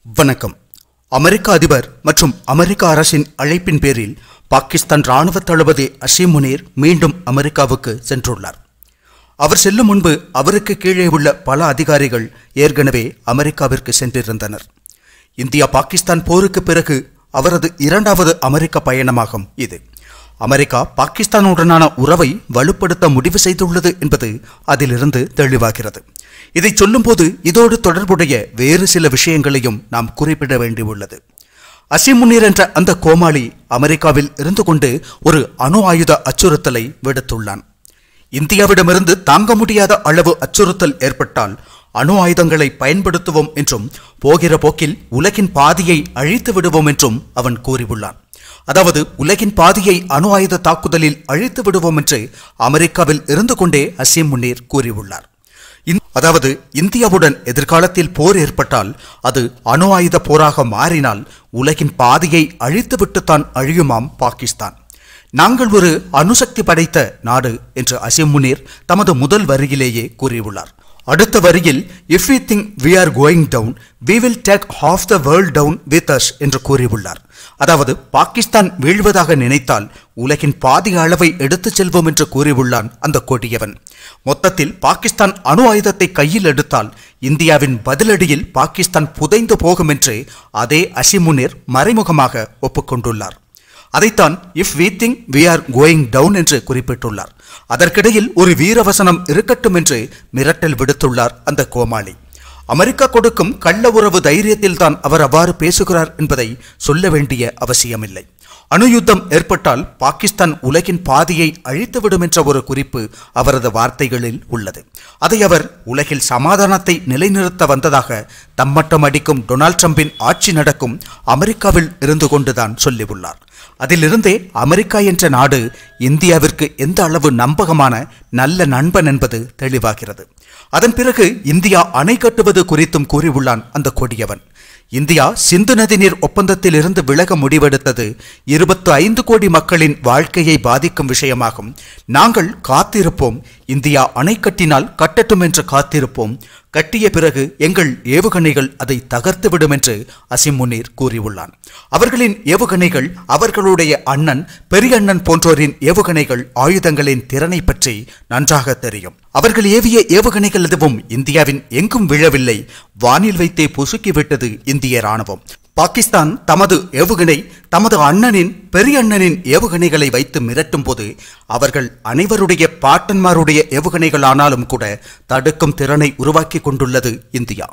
வணக்கம். அமெரிக்க அதிபர் மற்றும் அமெரிக்க அரசின் அழைப்பின் பேரில் பாகிஸ்தான் ராணுவ தளபதி அசீம் முனீர் மீண்டும் அமெரிக்காவுக்கு சென்றுள்ளார். அவர் செல்லும் முன்பு அவருக்கு கீழே உள்ள பல அதிகாரிகள் ஏற்கனவே அமெரிக்காவிற்கு சென்றிருந்தனர். இந்தியா பாகிஸ்தான் போருக்கு பிறகு அவரது இரண்டாவது அமெரிக்க பயணமாகும் இது. அமெரிக்கா பாகிஸ்தானுடனான உறவை வலுப்படுத்த முடிவு செய்துள்ளது என்பது அதிலிருந்து தெளிவாகிறது. இதை சொல்லும்போது இதோடு தொடர்புடைய வேறு சில விஷயங்களையும் நாம் குறிப்பிட வேண்டியுள்ளது. அசீம் முனீர் என்ற அந்த கோமாளி அமெரிக்காவில் இருந்து கொண்டு ஒரு அணு ஆயுத அச்சுறுத்தலை விடுத்துள்ளான். இந்தியாவிடமிருந்து தாங்க முடியாத அளவு அச்சுறுத்தல் ஏற்பட்டால் அணு ஆயுதங்களை பயன்படுத்துவோம் என்றும் போகிற போக்கில் உலகின் பாதியை அழித்து விடுவோம் என்றும் அவன் கூறியுள்ளான். அதாவது உலகின் பாதியை அணு ஆயுத தாக்குதலில் அழித்து விடுவோம் என்று அமெரிக்காவில் இருந்து கொண்டே அசீம் முனீர் கூறியுள்ளார். அதாவது இந்தியாவுடன் எதிர்காலத்தில் போர் ஏற்பட்டால் அது அணு ஆயுத போராக மாறினால் உலகின் பாதியை அழித்துவிட்டுத்தான் அழியுமாம் பாகிஸ்தான். நாங்கள் ஒரு அணுசக்தி படைத்த நாடு என்று அசீம் முனீர் தமது முதல் வரியிலேயே கூறியுள்ளார். அடுத்த வரியில் if we think we are going down we will take half the world down with us என்று கூறியுள்ளார். அதாவது பாகிஸ்தான் வீழ்வதாக நினைத்தால் உலகின் பாதி அளவை எடுத்துச் செல்வோம் என்று கூறியுள்ளான் அந்த கொடியவன். மொத்தத்தில் பாகிஸ்தான் அணு ஆயுதத்தை கையில் எடுத்தால் இந்தியாவின் பதிலடியில் பாகிஸ்தான் புதைந்து போகும் என்று அதே அசீம் முனீர் மறைமுகமாக ஒப்புக்கொண்டுள்ளார். அதைத்தான் if we think we are going down என்று குறிப்பிட்டுள்ளார். அதற்கிடையில் ஒரு வீரவசனம் இருக்கட்டும் என்று மிரட்டல் விடுத்துள்ளார் அந்த கோமாளி. அமெரிக்கா கொடுக்கும் கள்ள உறவு தைரியத்தில் தான் அவர் அவ்வாறு பேசுகிறார் என்பதை சொல்ல வேண்டிய அவசியமில்லை. அணு யுத்தம் ஏற்பட்டால் பாகிஸ்தான் உலகின் பாதியை அழித்துவிடும் என்ற ஒரு குறிப்பு அவரது வார்த்தைகளில் உள்ளது. அதை அவர் உலகில் சமாதானத்தை நிலைநிறுத்த வந்ததாக தம்மட்டம் அடிக்கும் டொனால்ட் ட்ரம்பின் ஆட்சி நடக்கும் அமெரிக்காவில் இருந்து கொண்டுதான் சொல்லியுள்ளார். அதிலிருந்தே அமெரிக்கா என்ற நாடு இந்தியாவிற்கு எந்த அளவு நம்பகமான நல்ல நண்பன் என்பது தெளிவாகிறது. அதன் பிறகு இந்தியா அணை கட்டுவது குறித்தும் கூறியுள்ளான் அந்த கொடியவன். இந்தியா சிந்து நதிநீர் ஒப்பந்தத்தில் இருந்து விலக முடிவெடுத்தது 25 கோடி மக்களின் வாழ்க்கையை பாதிக்கும் விஷயமாகும். நாங்கள் காத்திருப்போம். இந்தியா அணை கட்டினால் கட்டட்டும் என்று காத்திருப்போம். கட்டிய பிறகு எங்கள் ஏவுகணைகள் அதை தகர்த்துவிடும் என்று அசீம் முனீர் கூறியுள்ளான். அவர்களின் ஏவுகணைகள் அவர்களுடைய அண்ணன் பெரிய அண்ணன் போன்றோரின் ஏவுகணைகள் ஆயுதங்களின் திறனை பற்றி நன்றாக தெரியும். அவர்கள் ஏவிய ஏவுகணைகள் எதுவும் இந்தியாவின் எங்கும் விழவில்லை. வானில் வைத்தே பொசுக்கிவிட்டது இந்திய ராணுவம். பாகிஸ்தான் தமது ஏவுகணை தமது அண்ணனின் பெரிய அண்ணனின் ஏவுகணைகளை வைத்து மிரட்டும் போது அவர்கள் அனைவருடைய பாட்டன்மாருடைய ஏவுகணைகள் ஆனாலும் கூட தடுக்கும் திறனை உருவாக்கி கொண்டுள்ளது இந்தியா.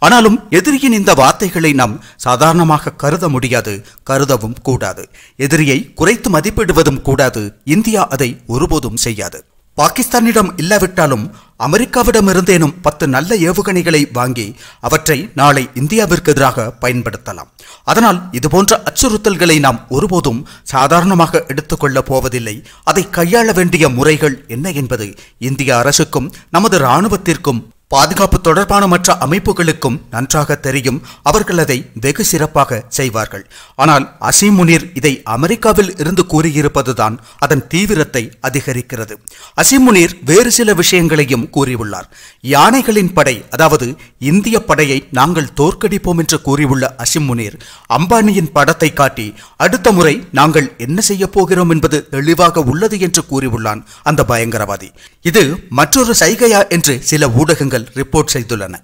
ஆனாலும் எதிரியின் இந்த வார்த்தைகளை நாம் சாதாரணமாக கருத முடியாது, கருதவும் கூடாது. எதிரியை குறைத்து மதிப்பிடுவதும் கூடாது. இந்தியா அதை ஒருபோதும் செய்யாது. பாகிஸ்தானிடம் இல்லாவிட்டாலும் அமெரிக்காவிடமிருந்தேனும் 10 நல்ல ஏவுகணைகளை வாங்கி அவற்றை நாளை இந்தியாவிற்கு எதிராக பயன்படுத்தலாம். அதனால் இதுபோன்ற அச்சுறுத்தல்களை நாம் ஒருபோதும் சாதாரணமாக எடுத்துக்கொள்ளப் போவதில்லை. அதை கையாள வேண்டிய முறைகள் என்ன என்பது இந்திய அரசுக்கும் நமது இராணுவத்திற்கும் பாதுகாப்பு தொடர்பான மற்ற அமைப்புகளுக்கும் நன்றாக தெரியும். அவர்கள் அதை வெகு சிறப்பாக செய்வார்கள். ஆனால் அசீம் முனீர் இதை அமெரிக்காவில் இருந்து கூறியிருப்பதுதான் அதன் தீவிரத்தை அதிகரிக்கிறது. அசீம் முனீர் வேறு சில விஷயங்களையும் கூறியுள்ளார். யானைகளின் படை, அதாவது இந்திய படையை நாங்கள் தோற்கடிப்போம் என்று கூறியுள்ள அசீம் முனீர் அம்பானியின் படத்தை காட்டி அடுத்த முறை நாங்கள் என்ன செய்ய போகிறோம் என்பது தெளிவாக உள்ளது என்று கூறியுள்ளான் அந்த பயங்கரவாதி. இது மற்றொரு சைகையா என்று சில ஊடகங்கள் ரிப்போர்ட் செய்துள்ளன.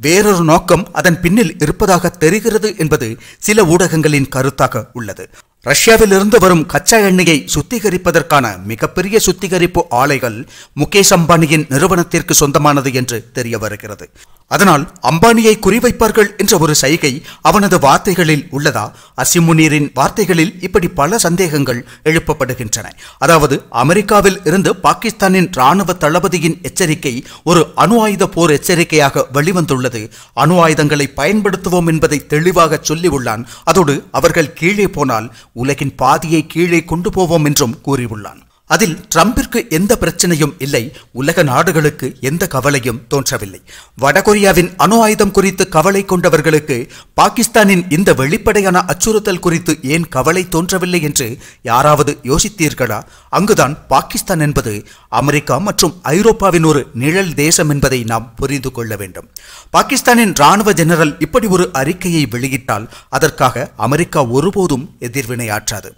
வேறொரு நோக்கம் அதன் பின்னில் இருப்பதாக தெரிகிறது என்பது சில ஊடகங்களின் கருத்தாக உள்ளது. ரஷ்யாவில் இருந்து வரும் கச்சா எண்ணெயை சுத்திகரிப்பதற்கான மிகப்பெரிய சுத்திகரிப்பு ஆலைகள் முகேஷ் அம்பானியின் நிறுவனத்திற்கு சொந்தமானது என்று தெரிய வருகிறது. அதனால் அம்பானியை குறிவைப்பார்கள் என்ற ஒரு சைகை அவனது வார்த்தைகளில் உள்ளதா? அசீம் முனீரின் வார்த்தைகளில் இப்படி பல சந்தேகங்கள் எழுப்பப்படுகின்றன. அதாவது அமெரிக்காவில் இருந்து பாகிஸ்தானின் ராணுவ தளபதியின் எச்சரிக்கை ஒரு அணு ஆயுத போர் எச்சரிக்கையாக வெளிவந்துள்ளது. அணு ஆயுதங்களை பயன்படுத்துவோம் என்பதை தெளிவாக சொல்லியுள்ளான். அதோடு அவர்கள் கீழே போனால் உலகின் பாதியை கீழே கொண்டு போவோம் என்றும் கூறியுள்ளான். அதில் ட்ரம்பிற்கு எந்த பிரச்சனையும் இல்லை, உலக நாடுகளுக்கு எந்த கவலையும் தோன்றவில்லை. வடகொரியாவின் அணு ஆயுதம் குறித்து கவலை கொண்டவர்களுக்கு பாகிஸ்தானின் இந்த வெளிப்படையான அச்சுறுத்தல் குறித்து ஏன் கவலை தோன்றவில்லை என்று யாராவது யோசித்தீர்களா? அங்குதான் பாகிஸ்தான் என்பது அமெரிக்கா மற்றும் ஐரோப்பாவின் ஒரு நிழல் தேசம் என்பதை நாம் புரிந்து கொள்ள வேண்டும். பாகிஸ்தானின் ராணுவ ஜெனரல் இப்படி ஒரு அறிக்கையை வெளியிட்டால் அதற்காக அமெரிக்கா ஒருபோதும் எதிர்வினையாற்றாது.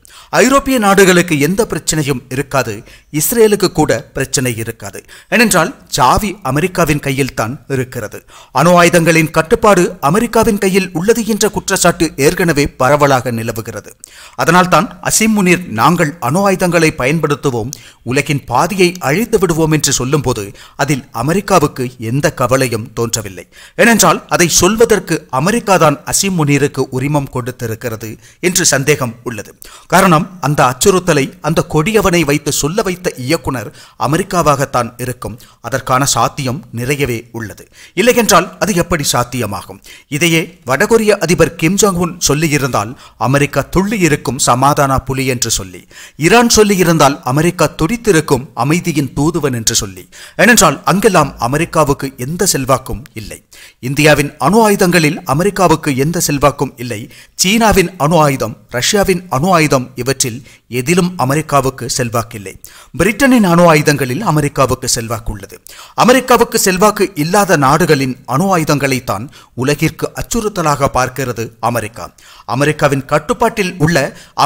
ஐரோப்பிய நாடுகளுக்கு எந்த பிரச்சனையும் இருக்காது, இஸ்ரேலுக்கு கூட பிரச்சனை இருக்காது. ஏனென்றால் சாவி அமெரிக்காவின் கையில் தான் இருக்கிறது. அணு ஆயுதங்களின் கட்டுப்பாடு அமெரிக்காவின் கையில் உள்ளது என்ற குற்றச்சாட்டு ஏற்கனவே பரவலாக நிலவுகிறது. அதனால்தான் அசீம் முனீர் நாங்கள் அணு ஆயுதங்களை பயன்படுத்துவோம், உலகின் பாதியை அழித்து விடுவோம் என்று சொல்லும் போது அதில் அமெரிக்காவுக்கு எந்த கவலையும் தோன்றவில்லை. ஏனென்றால் அதை சொல்வதற்கு அமெரிக்கா தான் அசீம் முனீருக்கு உரிமம் கொடுத்திருக்கிறது என்று சந்தேகம் உள்ளது. காரணம், அந்த அச்சுறுத்தலை அந்த கொடியவனை வைத்து சொல்ல வைத்த இயக்குனர் அமெரிக்காவாகத்தான் இருக்கும். அதற்கான சாத்தியம் நிறையவே உள்ளது. இல்லையென்றால் அது எப்படி சாத்தியமாகும்? இதையே வடகொரிய அதிபர் கிம் ஜாங் உன் சொல்லியிருந்தால் அமெரிக்கா துள்ளி இருக்கும் சமாதான புலி என்று சொல்லி, ஈரான் சொல்லியிருந்தால் அமெரிக்கா துடித்திருக்கும் அமைதியின் தூதுவன் என்று சொல்லி. ஏனென்றால் அங்கெல்லாம் அமெரிக்காவுக்கு எந்த செல்வாக்கும் இல்லை. இந்தியாவின் அணு ஆயுதங்களில் அமெரிக்காவுக்கு எந்த செல்வாக்கும் இல்லை. சீனாவின் அணு ஆயுதம், ரஷ்யாவின் அணு ஆயுதம் இவற்றில் எதிலும் அமெரிக்காவுக்கு செல்வாக்கில்லை. பிரிட்டனின் அணு ஆயுதங்களில் அமெரிக்காவுக்கு செல்வாக்கு உள்ளது. அமெரிக்காவுக்கு செல்வாக்கு இல்லாத நாடுகளின் அணு ஆயுதங்களை தான் உலகிற்கு அச்சுறுத்தலாக பார்க்கிறது அமெரிக்கா. அமெரிக்காவின் கட்டுப்பாட்டில் உள்ள,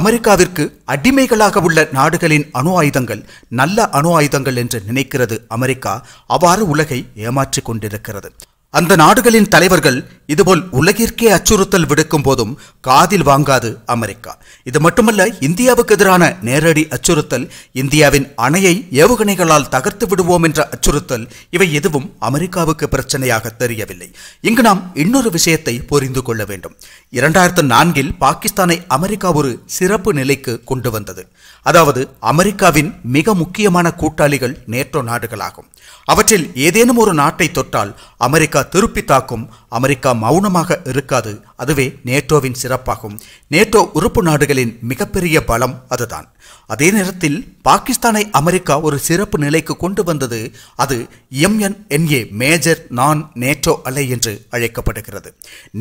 அமெரிக்காவிற்கு அடிமைகளாக உள்ள நாடுகளின் அணு ஆயுதங்கள் நல்ல அணு ஆயுதங்கள் என்று நினைக்கிறது அமெரிக்கா. அவ்வாறு உலகை ஏமாற்றிக் கொண்டிருக்கிறது. அந்த நாடுகளின் தலைவர்கள் இதுபோல் உலகிற்கே அச்சுறுத்தல் விடுக்கும் போதும் காதில் வாங்காது அமெரிக்கா. இது மட்டுமல்ல, இந்தியாவுக்கு எதிரான நேரடி அச்சுறுத்தல், இந்தியாவின் அணையை ஏவுகணைகளால் தகர்த்து விடுவோம் என்ற அச்சுறுத்தல், இவை எதுவும் அமெரிக்காவுக்கு பிரச்சனையாக தெரியவில்லை. இங்கு நாம் இன்னொரு விஷயத்தை புரிந்து கொள்ள வேண்டும். 2004 பாகிஸ்தானை அமெரிக்கா ஒரு சிறப்பு நிலைக்கு கொண்டு வந்தது. அதாவது அமெரிக்காவின் மிக முக்கியமான கூட்டாளிகள் நேட்டோ நாடுகளாகும். அவற்றில் ஏதேனும் ஒரு நாட்டை தொட்டால் அமெரிக்கா திருப்பி தாக்கும். அமெரிக்கா மௌனமாக இருக்காது. அதுவே நேட்டோவின் சிறப்பாகும். நேட்டோ உறுப்பு நாடுகளின் மிகப்பெரிய பலம் அதுதான். அதே நேரத்தில் பாகிஸ்தானை அமெரிக்கா ஒரு சிறப்பு நிலைக்கு கொண்டு வந்தது. அது MNNA, மேஜர் நான் நேட்டோ அலை என்று அழைக்கப்படுகிறது.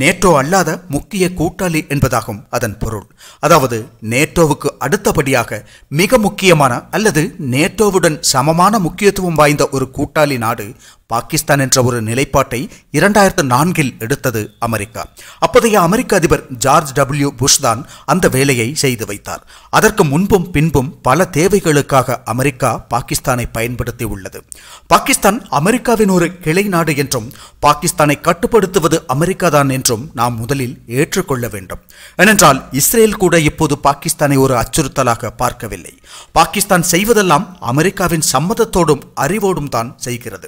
நேட்டோ அல்லாத முக்கிய கூட்டாளி என்பதாகும் அதன் பொருள். அதாவது நேட்டோவுக்கு அடுத்தபடியாக மிக முக்கியமான அல்லது நேட்டோவுடன் சமமான முக்கியத்துவம் வாய்ந்த ஒரு கூட்டாளி நாடு பாகிஸ்தான் என்ற ஒரு நிலைப்பாட்டை 2004 எடுத்தது அமெரிக்கா. அப்போதைய அமெரிக்க அதிபர் ஜார்ஜ் W. புஷ் தான் அந்த வேலையை செய்து வைத்தார். அதற்கு முன்பும் பின்பும் பல தேவைகளுக்காக அமெரிக்கா பாகிஸ்தானை பயன்படுத்தி உள்ளது. பாகிஸ்தான் அமெரிக்காவின் ஒரு கிளை நாடு என்றும் பாகிஸ்தானை கட்டுப்படுத்துவது அமெரிக்கா தான் என்றும் நாம் முதலில் ஏற்றுக்கொள்ள வேண்டும். ஏனென்றால் இஸ்ரேல் கூட இப்போது பாகிஸ்தானை ஒரு அச்சுறுத்தலாக பார்க்கவில்லை. பாகிஸ்தான் செய்வதெல்லாம் அமெரிக்காவின் சம்மதத்தோடும் அறிவோடும் தான் செய்கிறது.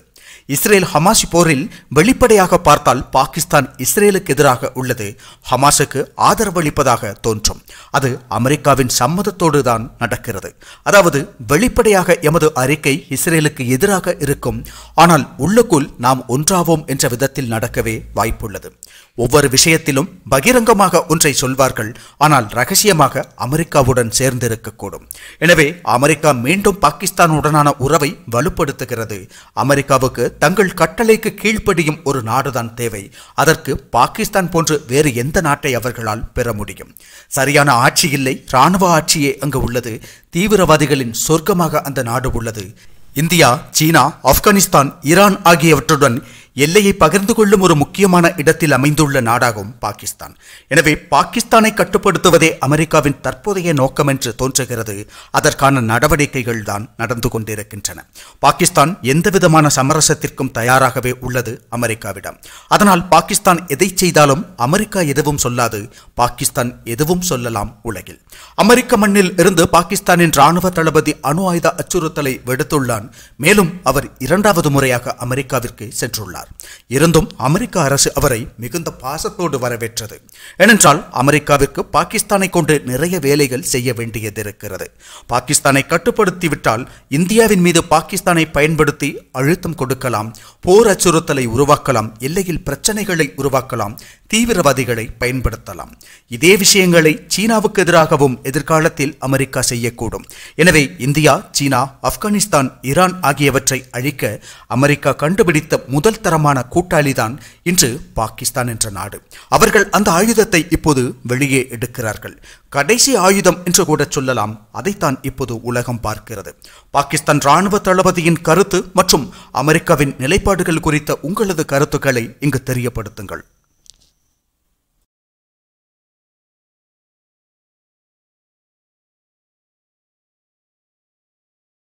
இஸ்ரேல் ஹமாஸ் போரில் வெளிப்படையாக பார்த்தால் பாகிஸ்தான் இஸ்ரேலுக்கு எதிராக உள்ளது, ஹமாஸுக்கு ஆதரவளிப்பதாக தோன்றும். அது அமெரிக்காவின் சம்மதத்தோடு தான் நடக்கிறது. அதாவது வெளிப்படையாக எமது அறிக்கை இஸ்ரேலுக்கு எதிராக இருக்கும், ஆனால் உள்ளுக்குள் நாம் ஒன்றாவோம் என்ற விதத்தில் நடக்கவே வாய்ப்புள்ளது. ஒவ்வொரு விஷயத்திலும் பகிரங்கமாக ஒன்றை சொல்வார்கள், ஆனால் ரகசியமாக அமெரிக்காவுடன் சேர்ந்திருக்கக்கூடும். எனவே அமெரிக்கா மீண்டும் பாகிஸ்தானுடனான உறவை வலுப்படுத்துகிறது. அமெரிக்காவுக்கு தங்கள் கட்டளைக்கு கீழ்ப்படியும் ஒரு நாடுதான் தேவை. அதற்கு பாகிஸ்தான் போன்று வேறு எந்த நாட்டை அவர்களால் பெற முடியும்? சரியான ஆட்சி இல்லை, இராணுவ ஆட்சியே அங்கு உள்ளது. தீவிரவாதிகளின் சொர்க்கமாக அந்த நாடு உள்ளது. இந்தியா, சீனா, ஆப்கானிஸ்தான், ஈரான் ஆகியவற்றுடன் எல்லையை பகிர்ந்து கொள்ளும் ஒரு முக்கியமான இடத்தில் அமைந்துள்ள நாடாகும் பாகிஸ்தான். எனவே பாகிஸ்தானை கட்டுப்படுத்துவதே அமெரிக்காவின் தற்போதைய நோக்கம் என்று தோன்றுகிறது. அதற்கான நடவடிக்கைகள் தான் நடந்து கொண்டிருக்கின்றன. பாகிஸ்தான் எந்தவிதமான சமரசத்திற்கும் தயாராகவே உள்ளது அமெரிக்காவிடம். அதனால் பாகிஸ்தான் எதை செய்தாலும் அமெரிக்கா எதுவும் சொல்லாது, பாகிஸ்தான் எதுவும் சொல்லலாம் உலகில். அமெரிக்க மண்ணில் இருந்து பாகிஸ்தானின் ராணுவ தளபதி அணு ஆயுத அச்சுறுத்தலை விடுத்துள்ளான். மேலும் அவர் 2வது முறையாக அமெரிக்காவிற்கு சென்றுள்ளார். இருந்தும் அமெரிக்க அரசு அவரை மிகுந்த பாசத்தோடு வரவேற்றது. ஏனென்றால் அமெரிக்காவிற்கு பாகிஸ்தானை கொண்டு நிறைய வேலைகள் செய்ய வேண்டியது இருக்கிறது. பாகிஸ்தானை கட்டுப்படுத்திவிட்டால் இந்தியாவின் மீது பாகிஸ்தானை பயன்படுத்தி அழுத்தம் கொடுக்கலாம், போர் அச்சுறுத்தலை உருவாக்கலாம், எல்லையில் பிரச்சனைகளை உருவாக்கலாம், தீவிரவாதிகளை பயன்படுத்தலாம். இதே விஷயங்களை சீனாவுக்கு எதிராகவும் எதிர்காலத்தில் அமெரிக்கா செய்யக்கூடும். எனவே இந்தியா, சீனா, ஆப்கானிஸ்தான், ஈரான் ஆகியவற்றை அழிக்க அமெரிக்கா கண்டுபிடித்த முதல் தரமான கூட்டாளிதான் இன்று பாகிஸ்தான் என்ற நாடு. அவர்கள் அந்த ஆயுதத்தை இப்போது வெளியே எடுக்கிறார்கள். கடைசி ஆயுதம் என்று கூட சொல்லலாம். அதைத்தான் இப்போது உலகம் பார்க்கிறது. பாகிஸ்தான் ராணுவ தளபதியின் கருத்து மற்றும் அமெரிக்காவின் நிலைப்பாடுகள் குறித்த உங்களது கருத்துக்களை இங்கு தெரியப்படுத்துங்கள்.